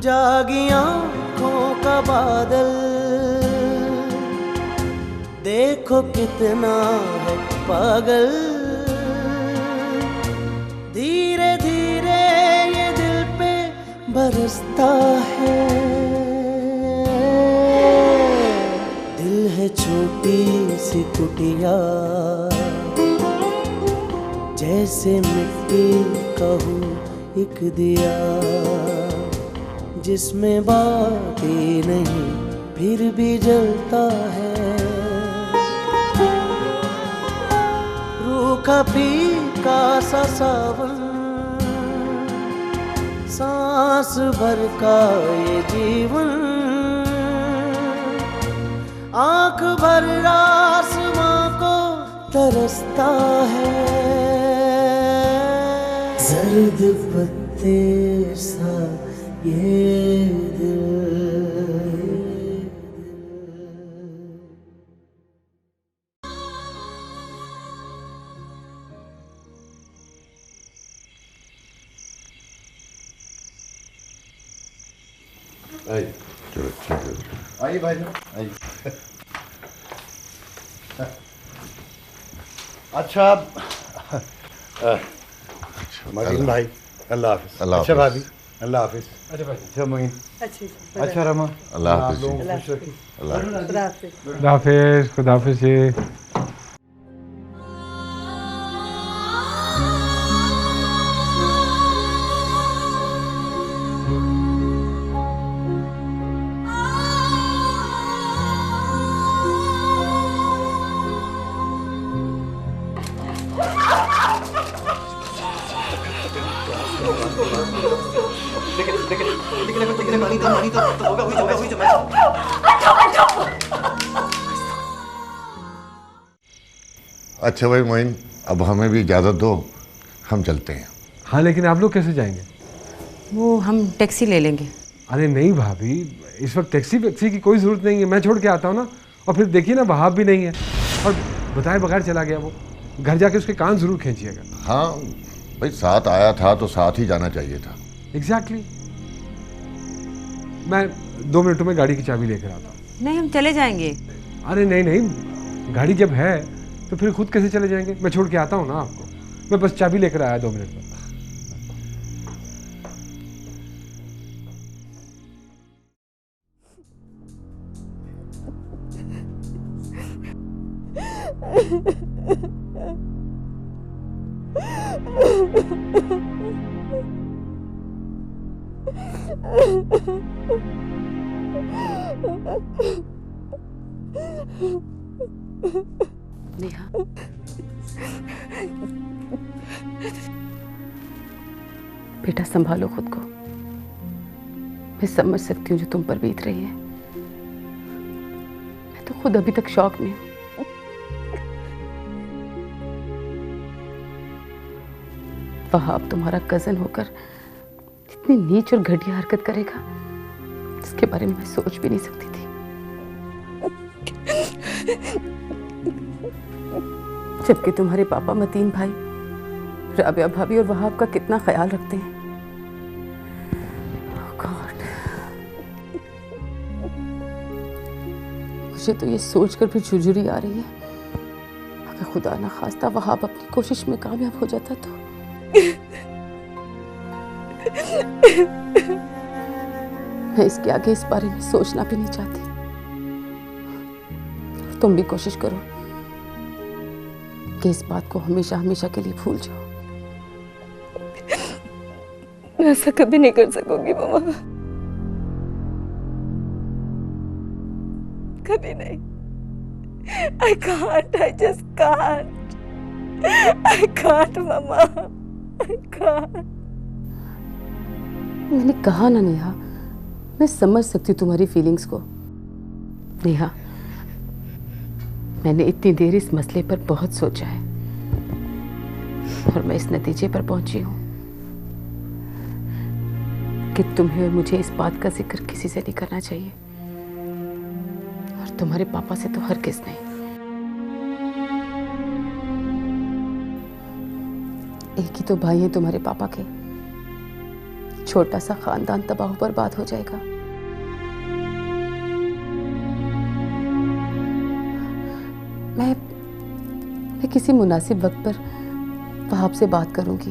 जागी आँखों का बादल, देखो कितना है पागल। धीरे धीरे ये दिल पे बरसता है। दिल है छोटी सी कुटिया, जैसे मिट्टी का हूँ एक दिया, जिसमें बाती नहीं फिर भी जलता है। रूखा फीका सा सावन, सांस भर का ये जीवन, आंख भर आसमां को तरसता है। जर्द पत्ते सा ये दिल। आइए, चलो आइए भाई आइए। अच्छा महीन भाई, अल्लाह हाफिज। अच्छा भाभी, अल्लाह हाफिज। अच्छा भाई, अच्छा महीन, अच्छा रमा, अल्लाह हाफिज। अल्लाह हाफिज, खुदा हाफिज जी। अच्छा भाई मोइन, अब हमें भी इजाज़त दो, हम चलते हैं। हाँ, लेकिन आप लोग कैसे जाएंगे? वो हम टैक्सी ले लेंगे। अरे नहीं भाभी, इस वक्त टैक्सी की कोई ज़रूरत नहीं है। मैं छोड़ के आता हूँ ना। और फिर देखिए ना, वहाब भी नहीं है और बताए बगैर चला गया। वो घर जाके उसके कान ज़रूर खींचिएगा। हाँ भाई, साथ आया था तो साथ ही जाना चाहिए था। एग्जैक्टली। मैं 2 मिनटों में गाड़ी की चाबी लेकर आता हूँ। नहीं, हम चले जाएंगे। अरे नहीं, गाड़ी जब है तो फिर खुद कैसे चले जाएंगे? मैं छोड़ के आता हूँ ना आपको। मैं बस चाबी लेकर आया 2 मिनट में। नेहा, बेटा संभालो खुद को। मैं समझ सकती हूँ जो तुम पर बीत रही है। मैं तो खुद अभी तक शॉक में हूँ। वहाब तुम्हारा कजन होकर इतनी नीच और घटिया हरकत करेगा, इसके बारे में मैं सोच भी नहीं सकती थी। जबकि तुम्हारे पापा मतीन भाई, राबिया भाभी और वहाब का कितना ख्याल रखते हैं। Oh God. मुझे तो ये सोचकर भी झुरझुरी आ रही है, अगर खुदा ना खास्ता वहाब अपनी कोशिश में कामयाब हो जाता तो। मैं इसके आगे इस बारे में सोचना भी नहीं चाहती। तुम भी कोशिश करो कि इस बात को हमेशा हमेशा के लिए भूल जाओ। मैं ऐसा कभी नहीं कर सकूंगी मामा, कभी नहीं। I can't, I just can't. I can't mama, I can't. मैंने कहा ना नेहा, मैं समझ सकती हूँ तुम्हारी फीलिंग्स को। नेहा, मैंने इतनी देर इस मसले पर बहुत सोचा है और मैं इस नतीजे पर पहुंची हूँ कि तुम्हें और मुझे इस बात का जिक्र किसी से नहीं करना चाहिए, और तुम्हारे पापा से तो हरगिज़ नहीं। एक ही तो भाई हैं तुम्हारे पापा के, छोटा सा खानदान तबाह बर्बाद हो जाएगा। मैं किसी मुनासिब वक्त पर वहाब से बात करूंगी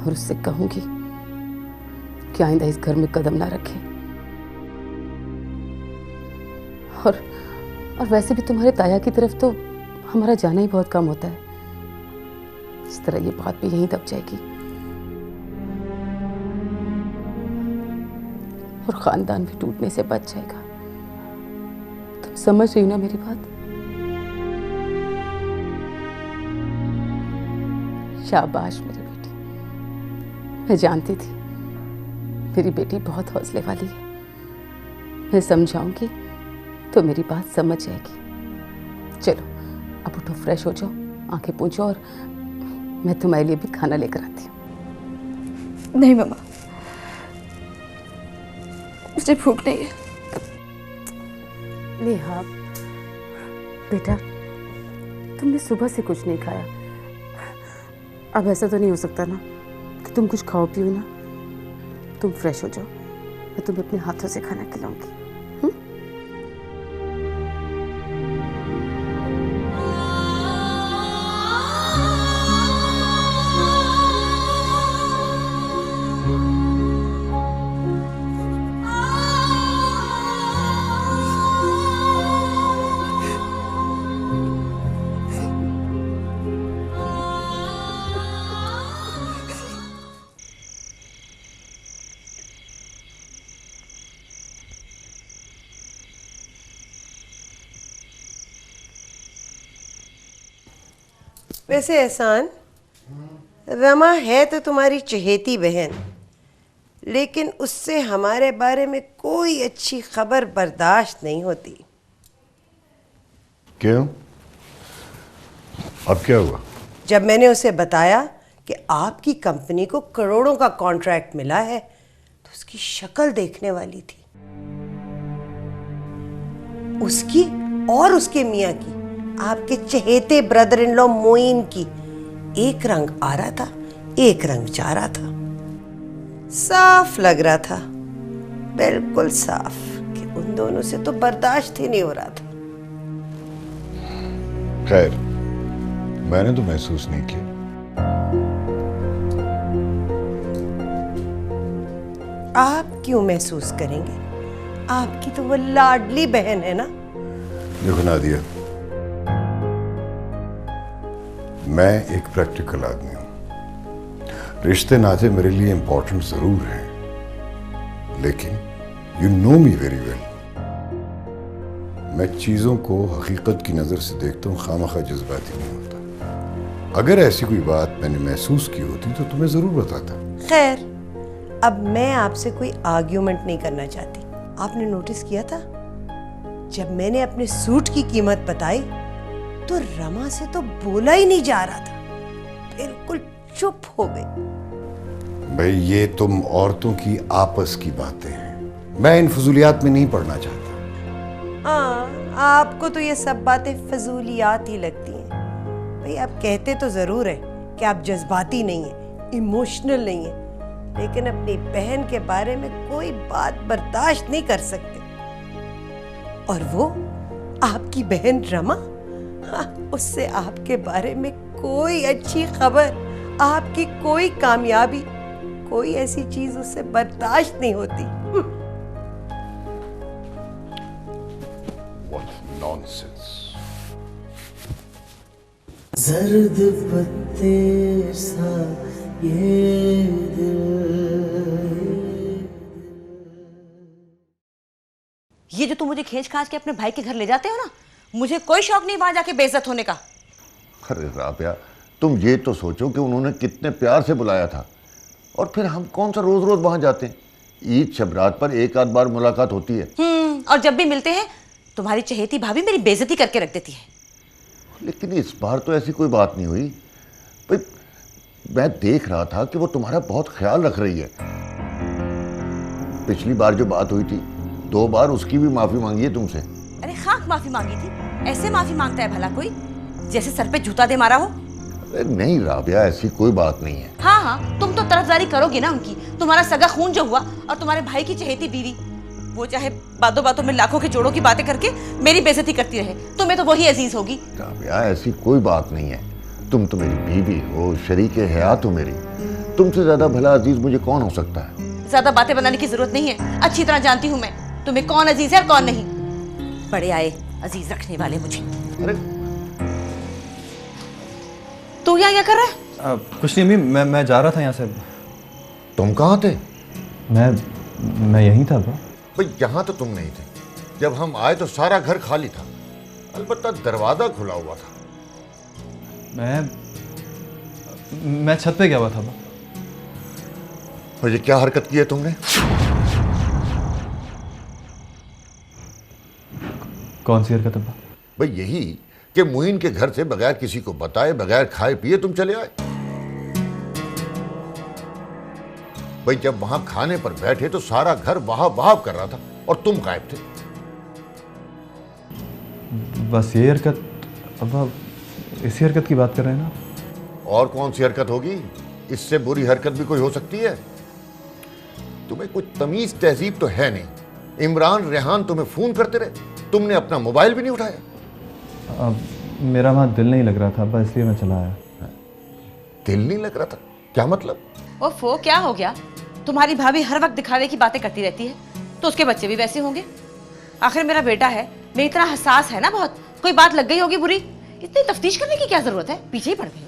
और उससे कहूंगी कि आइंदा इस घर में कदम ना रखे। और वैसे भी तुम्हारे ताया की तरफ तो हमारा जाना ही बहुत कम होता है। इस तरह ये बात भी यहीं दब जाएगी और खानदान भी टूटने से बच जाएगा। तुम समझ रही हो ना मेरी बात? शाबाश मेरी बेटी। मैं जानती थी मेरी बेटी बहुत हौसले वाली है। मैं समझाऊंगी तो मेरी बात समझ जाएगी। चलो अब उठो, फ्रेश हो जाओ, आंखें पोंछो और मैं तुम्हारे लिए भी खाना लेकर आती हूँ। नहीं मम्मा, मुझे भूख नहीं है। नेहा बेटा, तुमने सुबह से कुछ नहीं खाया। अब ऐसा तो नहीं हो सकता ना कि तुम कुछ खाओ पियो ना। तुम फ्रेश हो जाओ, मैं तुम्हें अपने हाथों से खाना खिलाऊंगी। वैसे एहसान, रमा है तो तुम्हारी चहेती बहन, लेकिन उससे हमारे बारे में कोई अच्छी खबर बर्दाश्त नहीं होती। क्यों? अब क्या हुआ? जब मैंने उसे बताया कि आपकी कंपनी को करोड़ों का कॉन्ट्रैक्ट मिला है तो उसकी शक्ल देखने वाली थी। उसकी और उसके मियाँ की, आपके चहेते ब्रदर इन लॉ मोइन की, एक रंग आ रहा था, एक रंग जा रहा था। साफ लग रहा था, बिल्कुल साफ, कि उन दोनों से तो बर्दाश्त ही नहीं हो रहा था। खैर, मैंने तो महसूस नहीं किया। आप क्यों महसूस करेंगे? आपकी तो वो लाडली बहन है ना। देखो नादिया, मैं एक प्रैक्टिकल आदमी हूं। रिश्ते नाते मेरे लिए इंपॉर्टेंट जरूर हैं, लेकिन you know me very well. मैं चीजों को हकीकत की नजर से देखता हूं, खामखा जज्बाती नहीं होता। अगर ऐसी कोई बात मैंने महसूस की होती तो तुम्हें जरूर बताता। खैर, अब मैं आपसे कोई आर्ग्यूमेंट नहीं करना चाहती। आपने नोटिस किया था जब मैंने अपने सूट की कीमत बताई तो रमा से तो बोला ही नहीं जा रहा था, बिल्कुल चुप हो गई। भाई, ये तुम औरतों की आपस की बातें हैं, मैं इन फजूलियात में नहीं पढ़ना चाहता। हाँ, आपको तो ये सब बातें फजूलियात ही लगती हैं। भाई, आप कहते तो जरूर है कि आप जज्बाती नहीं हैं, इमोशनल नहीं हैं, लेकिन अपनी बहन के बारे में कोई बात बर्दाश्त नहीं कर सकते। और वो आपकी बहन रमा, हाँ, उससे आपके बारे में कोई अच्छी खबर, आपकी कोई कामयाबी, कोई ऐसी चीज उससे बर्दाश्त नहीं होती। What nonsense. जर्द पत्ते सा ये ये जो तुम मुझे खींच खांच के अपने भाई के घर ले जाते हो ना, मुझे कोई शौक नहीं वहां जाके बेइज्जत होने का। अरे राबिया, तुम ये तो सोचो कि उन्होंने कितने प्यार से बुलाया था, और फिर हम कौन सा रोज रोज वहां जाते हैं। ईद शबरात पर एक आध बार मुलाकात होती है। और जब भी मिलते हैं तुम्हारी चहेती भाभी मेरी बेइज्जती करके रख देती है। लेकिन इस बार तो ऐसी कोई बात नहीं हुई। भाई, मैं देख रहा था कि वो तुम्हारा बहुत ख्याल रख रही है। पिछली बार जो बात हुई थी, 2 बार उसकी भी माफी मांगी है तुमसे। अरे खाक माफी मांगी थी? ऐसे माफी मांगता है भला कोई, जैसे सर पे जूता दे मारा हो? अरे नहीं राबिया, ऐसी कोई बात नहीं है। हाँ हाँ, तुम तो तरफदारी करोगे ना उनकी, तुम्हारा सगा खून जो हुआ और तुम्हारे भाई की चहेती बीवी, वो चाहे बातों बातों में लाखों के जोड़ों की बातें करके मेरी बेइज्जती करती रहे, तुम्हें तो वही अजीज होगी। राबिया, ऐसी कोई बात नहीं है। तुम तो मेरी बीवी हो, शरीके हयात हो मेरी। तुमसे ज्यादा भला अजीज मुझे कौन हो सकता है? ज्यादा बातें बनाने की जरूरत नहीं है, अच्छी तरह जानती हूँ मैं तुम्हें कौन अजीज है और कौन नहीं। बड़े आए अजीज रखने वाले मुझे। अरे तू यहाँ क्या कर रहा है? कुछ नहीं अम्मी, मैं जा रहा था यहाँ से। तुम कहाँ थे? मैं यहीं था अब्बा। भाई यहाँ तो तुम नहीं थे। जब हम आए तो सारा घर खाली था, अलबत्ता दरवाजा खुला हुआ था। मैं छत पे गया हुआ था अब्बा। और ये क्या हरकत की है तुमने? कौन सी हरकत अब्बा? भाई यही कि मुइन के घर से बगैर किसी को बताए, बगैर खाए पिए तुम चले आए। भाई जब वहां खाने पर बैठे तो सारा घर वहाब वहाब कर रहा था और तुम गायब थे। बस ये हरकत अब्बा, इसी हरकत की बात कर रहे हैं ना? और कौन सी हरकत होगी? इससे बुरी हरकत भी कोई हो सकती है? तुम्हें कुछ तमीज तहजीब तो है नहीं। इमरान रेहान तुम्हें फोन करते रहे, तुमने अपना मोबाइल भी नहीं उठाया। मेरा वहां दिल नहीं लग रहा था अब्बा, इसलिए मैं चला आया। दिल नहीं लग रहा था? क्या मतलब? ओफो, क्या हो गया? तुम्हारी भाभी हर वक्त दिखावे की बातें करती रहती है, तो उसके बच्चे भी वैसे होंगे। आखिर मेरा बेटा है, मेरी तरह हसास है ना बहुत। कोई बात लग गई होगी बुरी, इतनी तफ्तीश करने की क्या जरूरत है? पीछे ही पड़ गई हो।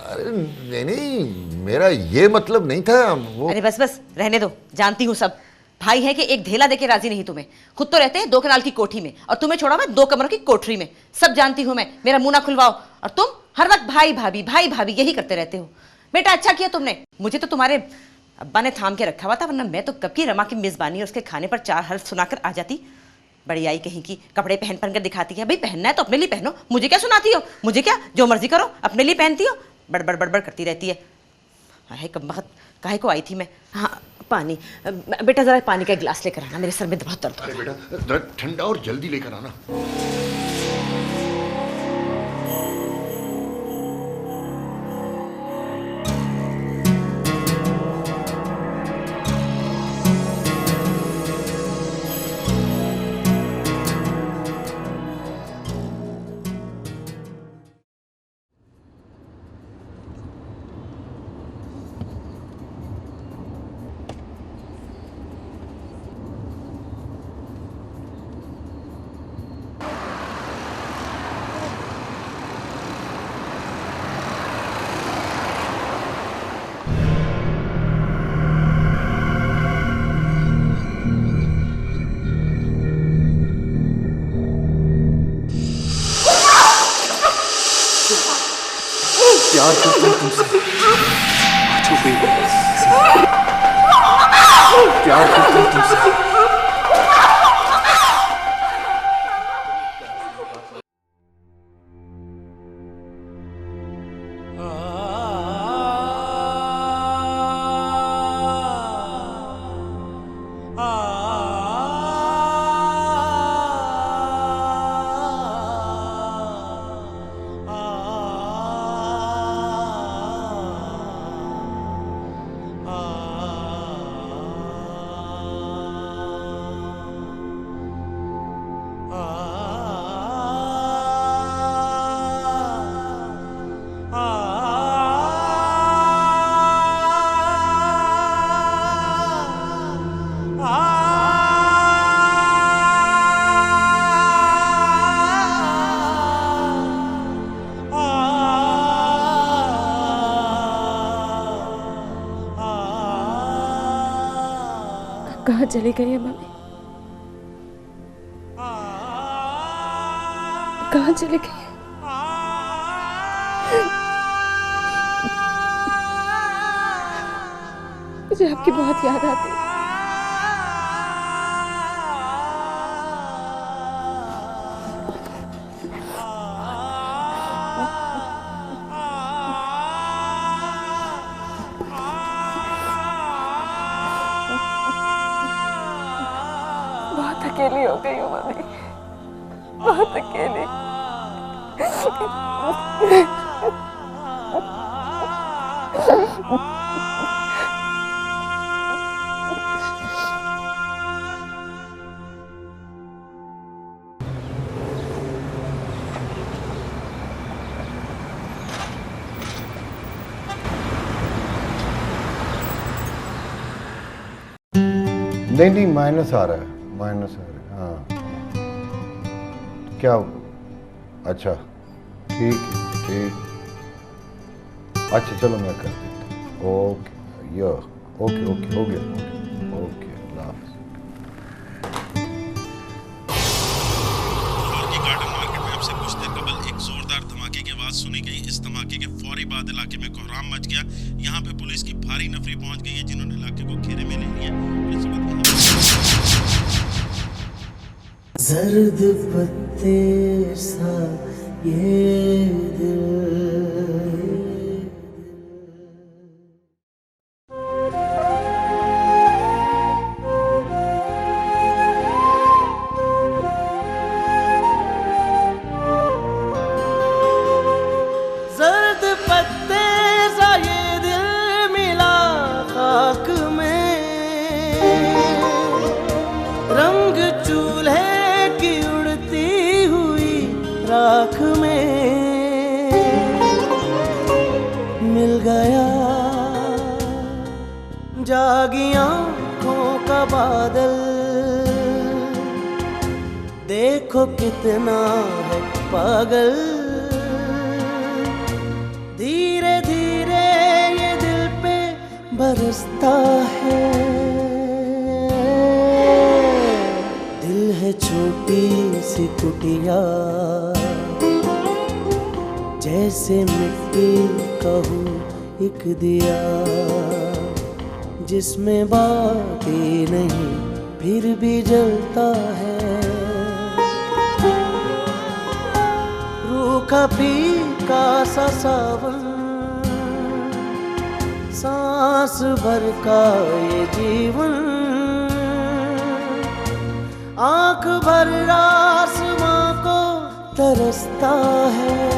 अरे नहीं नहीं, मेरा ये मतलब नहीं था वो। अरे बस बस रहने दो, जानती हूँ सब। भाई है कि एक ढेला देके राजी नहीं तुम्हें। खुद तो रहते हैं 2 कनाल की कोठी में और तुम्हें छोड़ा हुआ 2 कमरों की कोठरी में। सब जानती हूँ मैं, मेरा मुंह ना खुलवाओ। और तुम हर वक्त भाई भाभी यही करते रहते हो। बेटा अच्छा किया तुमने, मुझे तो तुम्हारे अब्बा ने थाम के रखा हुआ था, वरना मैं तो कब की रमा की मेजबानी और उसके खाने पर 4 हर्फ सुनाकर आ जाती। बड़ी आई कहीं की, कपड़े पहन कर दिखाती है। भाई पहनना है तो अपने लिए पहनो, मुझे क्या सुनाती हो? मुझे क्या, जो मर्जी करो, अपने लिए पहनती हो। बड़बड़ बड़बड़ करती रहती है। हाय कब वक्त काहे को आई थी मैं। हाँ पानी, बेटा जरा पानी का गिलास लेकर आना, मेरे सर में बहुत दर्द। अरे बेटा जरा ठंडा और जल्दी लेकर आना। प्यार करता हूँ तुमसे, छुपी प्यार करता हूँ तुमसे। कहाँ चली गई है मम्मी? कहाँ चली गई है? मुझे आपकी बहुत याद आती है। बहुत अकेली हो गई हूँ मम्मी, बहुत अकेली। नहीं नहीं, माइनस आ रहा है, माइनस आ रहा है। हाँ क्या? अच्छा ठीक है, ठीक। अच्छा चलो मैं कर देता हूँ। ओके या ओके ओके, हो गया, ओके, अल्लाह हाफ़िज़। लाहौर की गार्डन मार्केट में अब से कुछ देर कबल एक जोरदार धमाके की आवाज सुनी गई। इस धमाके के फौरी बाद इलाके में कोहराम मच गया। यहाँ पे पुलिस की भारी नफरी पहुंच गई है, जिन्होंने इलाके को घेरे में ले लिया। जर्द पत्ते सा ये दिल। जर्द पत्ते सा ये दिल मिला खाक में, रंग चूल्हे की उड़ती हुई राख में मिल गया। जागी आँखों का बादल, देखो कितना है पागल। धीरे धीरे ये दिल पे बरसता है। दिल है छोटी सी कुटिया, जैसे मिट्टी का हो एक दिया, जिसमें बाती नहीं फिर भी जलता है। रूखा फीका सा सावन, सांस भर का ये जीवन, आंख भर आसमां को तरसता है।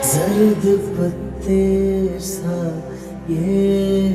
जर्द पत्ते सा ये